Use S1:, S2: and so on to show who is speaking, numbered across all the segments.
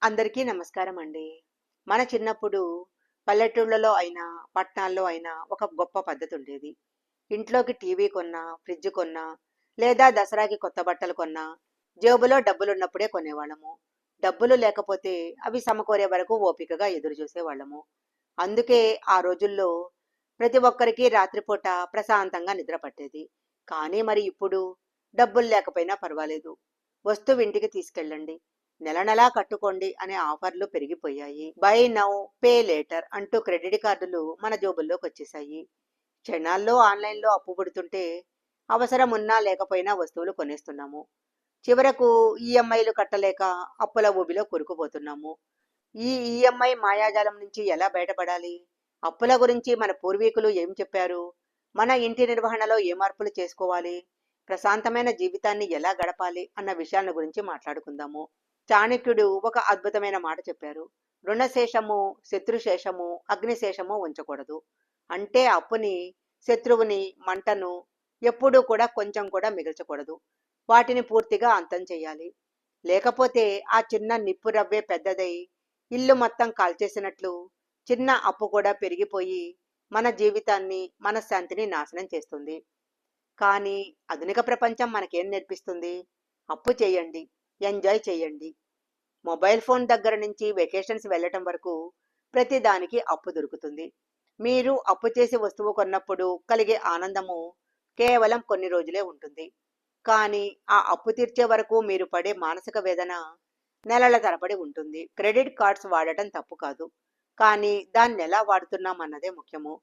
S1: అందరికీ నమస్కారం అండి. మన చిన్నప్పుడు పల్లెటూళ్ళలో అయినా, పట్టణాల్లో అయినా ఒక గొప్ప పద్ధతి ఉండేది. ఇంట్లోకి టీవీ కొన్నా, ఫ్రిడ్జ్ కొన్నా, లేదా దసరాకి కొత్త బట్టలు కొన్నా, జేబులో డబ్బులున్నప్పుడే కొనేవాళ్ళము. డబ్బులు లేకపోతే అవి సమకూరే వరకు ఓపికగా ఎదురు చూసేవాళ్ళము. అందుకే ఆ రోజుల్లో ప్రతి ఒక్కరికి రాత్రిపూట ప్రశాంతంగా నిద్ర పట్టేది. కానీ మరి ఇప్పుడు డబ్బులు లేకపోయినా పర్వాలేదు. వస్తువు ఇంటికి తీసుకెళ్ళండి. నెల నెలా కట్టుకోండి అనే ఆఫర్లు పెరిగిపోయాయి. బై నౌ పే లేటర్ అంటూ క్రెడిట్ కార్డులు మన జోబుల్లోకి వచ్చేసాయి. క్షణాల్లో ఆన్లైన్లో అప్పు పుడుతుంటే అవసరం ఉన్నా లేకపోయినా వస్తువులు కొనేస్తున్నాము. చివరకు ఈఎంఐలు కట్టలేక అప్పుల ఊబిలో కూరుకుపోతున్నాము. ఈ ఈఎంఐ మాయాజాలం నుంచి ఎలా బయటపడాలి? అప్పుల గురించి మన పూర్వీకులు ఏం చెప్పారు? మన ఇంటి నిర్వహణలో ఏ మార్పులు చేసుకోవాలి? ప్రశాంతమైన జీవితాన్ని ఎలా గడపాలి అన్న విషయాల గురించి మాట్లాడుకుందాము. చాణక్యుడు ఒక అద్భుతమైన మాట చెప్పారు. రుణశేషము, శత్రుశేషము, అగ్నిశేషము ఉంచకూడదు. అంటే అప్పుని, శత్రువుని, మంటను ఎప్పుడూ కూడా కొంచెం కూడా మిగల్చకూడదు. వాటిని పూర్తిగా అంతం చేయాలి. లేకపోతే ఆ చిన్న నిప్పు రవ్వే పెద్దదై ఇల్లు మొత్తం కాల్చేసినట్లు చిన్న అప్పు కూడా పెరిగిపోయి మన జీవితాన్ని, మనశ్శాంతిని నాశనం చేస్తుంది. కానీ ఆధునిక ప్రపంచం మనకేం నేర్పిస్తుంది? అప్పు చేయండి, ఎంజాయ్ చేయండి. మొబైల్ ఫోన్ దగ్గర నుంచి వెకేషన్స్ వెళ్ళటం వరకు ప్రతి దానికి అప్పు దొరుకుతుంది. మీరు అప్పు చేసి వస్తువు కొన్నప్పుడు కలిగే ఆనందము కేవలం కొన్ని రోజులే ఉంటుంది. కానీ ఆ అప్పు తీర్చే వరకు మీరు పడే మానసిక వేదన నెలల తరబడి ఉంటుంది. క్రెడిట్ కార్డ్స్ వాడటం తప్పు కాదు. కానీ దాన్ని ఎలా వాడుతున్నాం అన్నదే ముఖ్యము.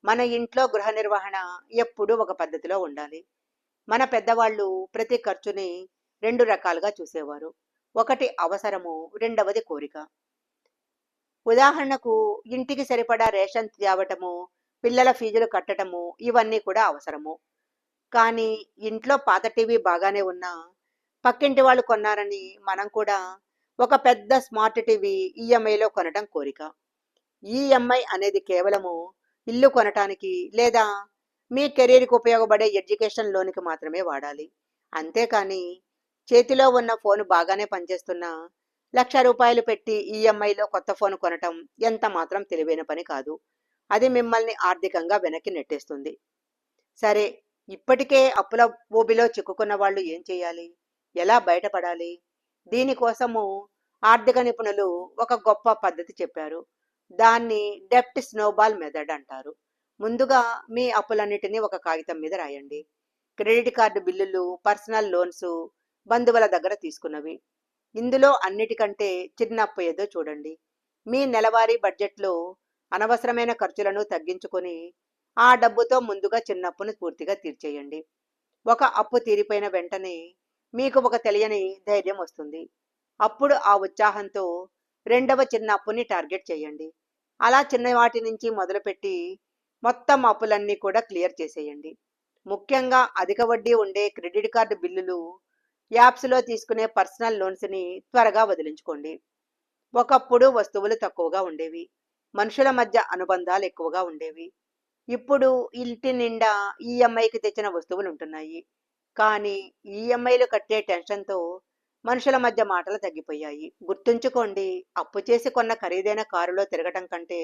S1: మన ఇంట్లో గృహ నిర్వహణ ఎప్పుడూ ఒక పద్ధతిలో ఉండాలి. మన పెద్దవాళ్ళు ప్రతి ఖర్చుని రెండు రకాలుగా చూసేవారు. ఒకటి అవసరము, రెండవది కోరిక. ఉదాహరణకు ఇంటికి సరిపడా రేషన్ తేవటము, పిల్లల ఫీజులు కట్టటము ఇవన్నీ కూడా అవసరము. కానీ ఇంట్లో పాత టీవీ బాగానే ఉన్నా పక్కింటి వాళ్ళు కొన్నారని మనం కూడా ఒక పెద్ద స్మార్ట్ టీవీ ఈఎంఐలో కొనటం కోరిక. ఈఎంఐ అనేది కేవలము ఇల్లు కొనటానికి లేదా మీ కెరీర్కి ఉపయోగపడే ఎడ్యుకేషన్ లోనికి మాత్రమే వాడాలి. అంతేకాని చేతిలో ఉన్న ఫోన్ బాగానే పనిచేస్తున్నా ₹1,00,000 పెట్టి ఈఎంఐలో కొత్త ఫోన్ కొనటం ఎంత మాత్రం తెలివైన పని కాదు. అది మిమ్మల్ని ఆర్థికంగా వెనక్కి నెట్టేస్తుంది. సరే, ఇప్పటికే అప్పుల ఊబిలో చిక్కుకున్న వాళ్ళు ఏం చేయాలి? ఎలా బయటపడాలి? దీనికోసము ఆర్థిక నిపుణులు ఒక గొప్ప పద్ధతి చెప్పారు. దాన్ని డెప్ట్ స్నోబాల్ మెథడ్ అంటారు. ముందుగా మీ అప్పులన్నిటినీ ఒక కాగితం మీద రాయండి. క్రెడిట్ కార్డు బిల్లులు, పర్సనల్ లోన్స్, బంధువుల దగ్గర తీసుకున్నవి. ఇందులో అన్నిటికంటే చిన్న అప్పు ఏదో చూడండి. మీ నెలవారీ బడ్జెట్లో అనవసరమైన ఖర్చులను తగ్గించుకొని ఆ డబ్బుతో ముందుగా చిన్న అప్పును పూర్తిగా తీర్చేయండి. ఒక అప్పు తీరిపోయిన వెంటనే మీకు ఒక తెలియని ధైర్యం వస్తుంది. అప్పుడు ఆ ఉత్సాహంతో రెండవ చిన్న అప్పుని టార్గెట్ చేయండి. అలా చిన్న వాటి నుంచి మొదలుపెట్టి మొత్తం అప్పులన్నీ కూడా క్లియర్ చేసేయండి. ముఖ్యంగా అధిక వడ్డీ ఉండే క్రెడిట్ కార్డు బిల్లులు, యాప్స్లో తీసుకునే పర్సనల్ లోన్స్ని త్వరగా వదిలించుకోండి. ఒకప్పుడు వస్తువులు తక్కువగా ఉండేవి, మనుషుల మధ్య అనుబంధాలు ఎక్కువగా ఉండేవి. ఇప్పుడు ఇంటి నిండా ఈఎంఐకి తెచ్చిన వస్తువులు ఉంటున్నాయి. కానీ ఈఎంఐలు కట్టే టెన్షన్తో మనుషుల మధ్య మాటలు తగ్గిపోయాయి. గుర్తుంచుకోండి, అప్పు చేసి కొన్న ఖరీదైన కారులో తిరగటం కంటే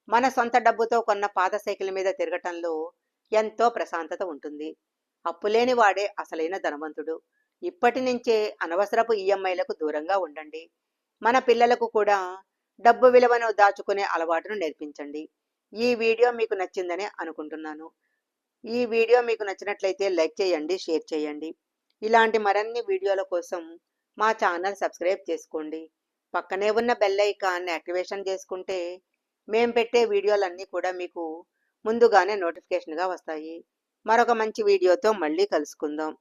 S1: మన సొంత డబ్బుతో కొన్న పాత సైకిల్ మీద తిరగటంలో ఎంతో ప్రశాంతత ఉంటుంది. అప్పులేని వాడే అసలైన ధనవంతుడు. ఇప్పటి నుంచే అనవసరపు ఈఎంఐలకు దూరంగా ఉండండి. మన పిల్లలకు కూడా డబ్బు విలువను దాచుకునే అలవాటును నేర్పించండి. ఈ వీడియో మీకు నచ్చిందని అనుకుంటున్నాను. ఈ వీడియో మీకు నచ్చినట్లయితే లైక్ చేయండి, షేర్ చేయండి. ఇలాంటి మరిన్ని వీడియోల కోసం మా ఛానల్ సబ్స్క్రైబ్ చేసుకోండి. పక్కనే ఉన్న బెల్ ఐకాన్ని యాక్టివేషన్ చేసుకుంటే మేం పెట్టే వీడియోలన్నీ కూడా మీకు ముందుగానే నోటిఫికేషన్గా వస్తాయి. మరొక మంచి వీడియోతో మళ్ళీ కలుసుకుందాం.